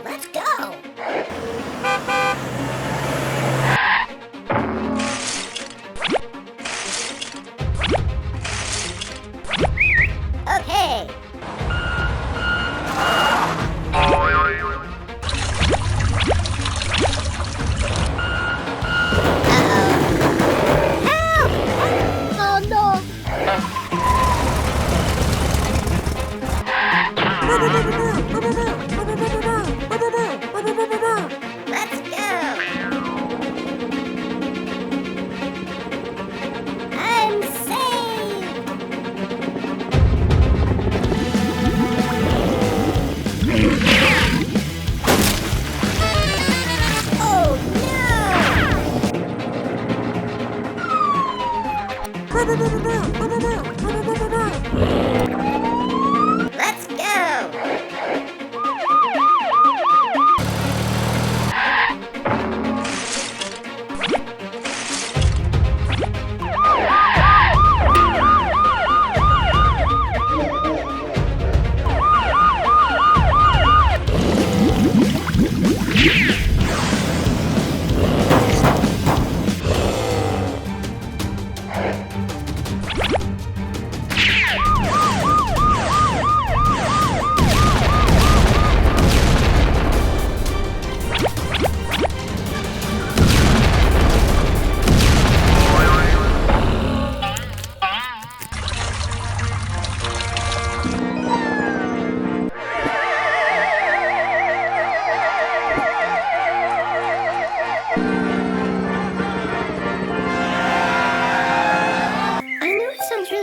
Let's go! Okay. Let's go! I'm saved! Oh no! Let's go!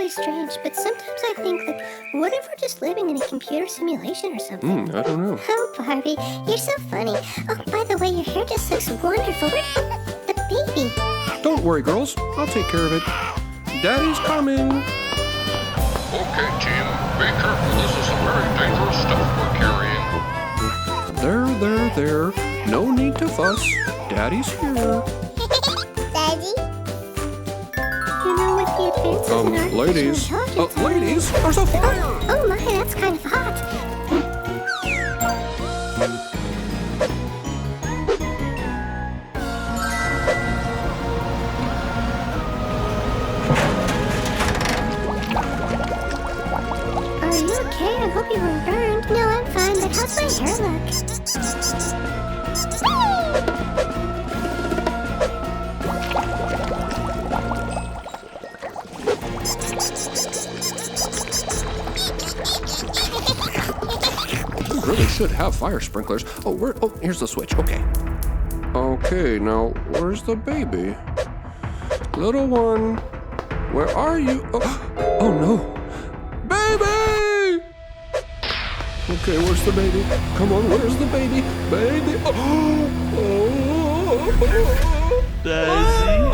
Strange, but sometimes I think, like, what if we're just living in a computer simulation or something? I don't know. Oh, Barbie, you're so funny. Oh, by the way, your hair just looks wonderful. Where's the baby? Don't worry, girls. I'll take care of it. Daddy's coming. Okay, Jim. Be careful. This is some very dangerous stuff we're carrying. There. No need to fuss. Daddy's here. Daddy? You know, with the advances in artificial Ladies. intelligence... Ladies, there's a fire. Oh my, that's kind of hot. Are you okay? I hope you weren't burned. No, I'm fine, but how's my hair look? We really should have fire sprinklers. Oh, here's the switch. Okay. Okay, now, where's the baby? Little one, where are you? Oh no. Baby! Okay, where's the baby? Come on, where's the baby? Baby! Daisy?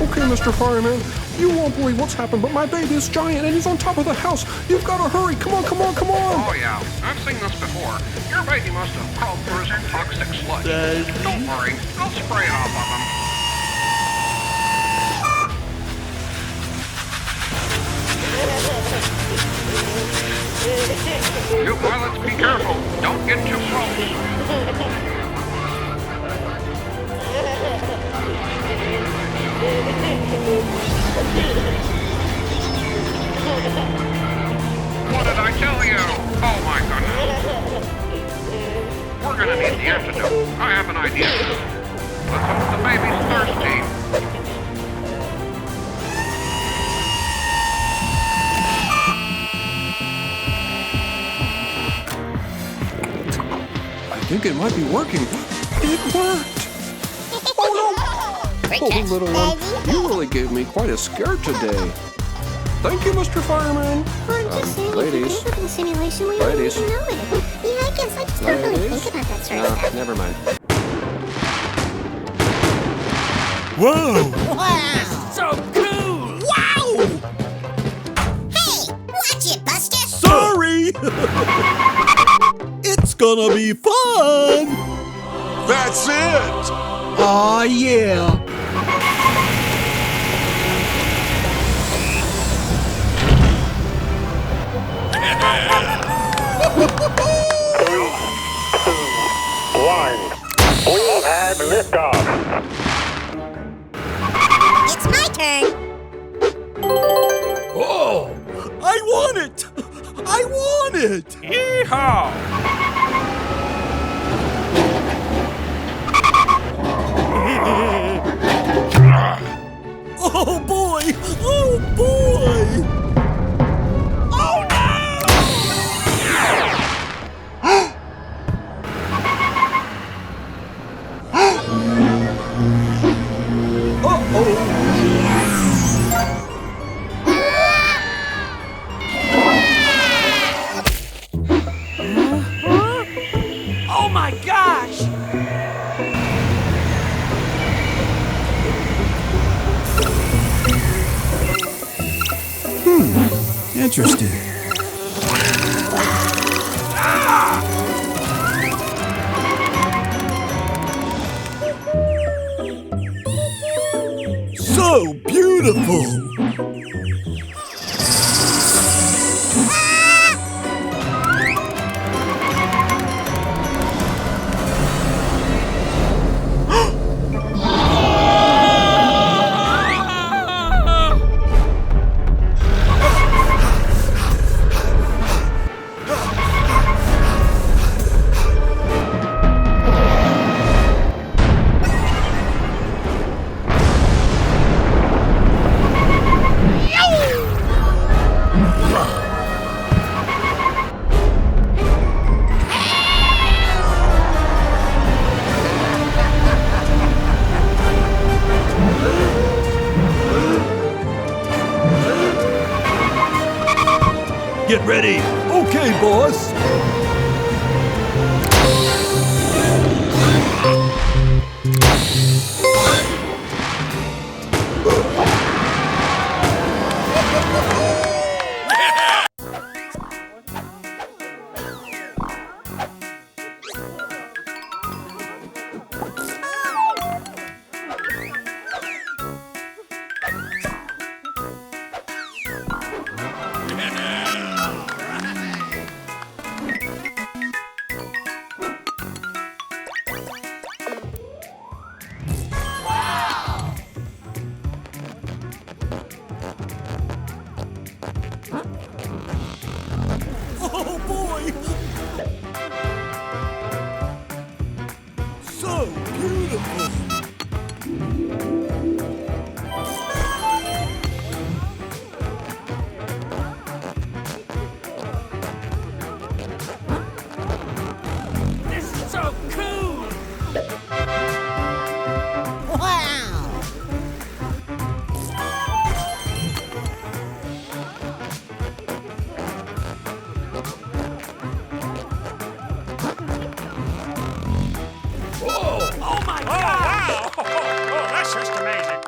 Okay, Mr. Fireman, you won't believe what's happened, but my baby is giant and he's on top of the house. You've got to hurry. Come on. Oh, yeah. I've seen this before. Your baby must have crawled through some toxic sludge. Daisy? Don't worry. I'll spray it off on them. You pilots, be careful. Don't get too close. gonna need the antidote. I have an idea. Let's hope the baby's thirsty. I think it might be working. It worked! Oh, little one, you really gave me quite a scare today. Thank you, Mr. Fireman. Well, I'm just saying, ladies. if you do live in a simulation, we Ladies. don't even know it. Yeah, I guess I just don't really Ladies. think about that sort of stuff. Never mind. Whoa! So cool! Wow! Hey, watch it, Buster! Sorry! It's gonna be fun! That's it! Aw, yeah! We've had liftoff. It's my turn! Oh! I want it! I want it! Yeehaw! Oh boy! Oh boy! Oh no! Oh my gosh! Interesting. So beautiful! Get ready! Okay, boss! Oh boy! So beautiful! This is so cool! Wow! Oh my god! Wow! Oh, that's just amazing.